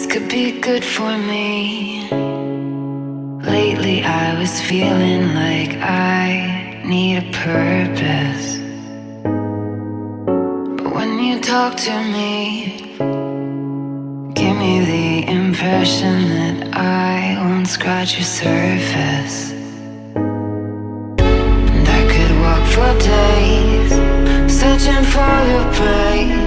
could be good for me. Lately I was feeling like I need a purpose. But when you talk to me, give me the impression that I won't scratch your surface. And I could walk for days, searching for your praise.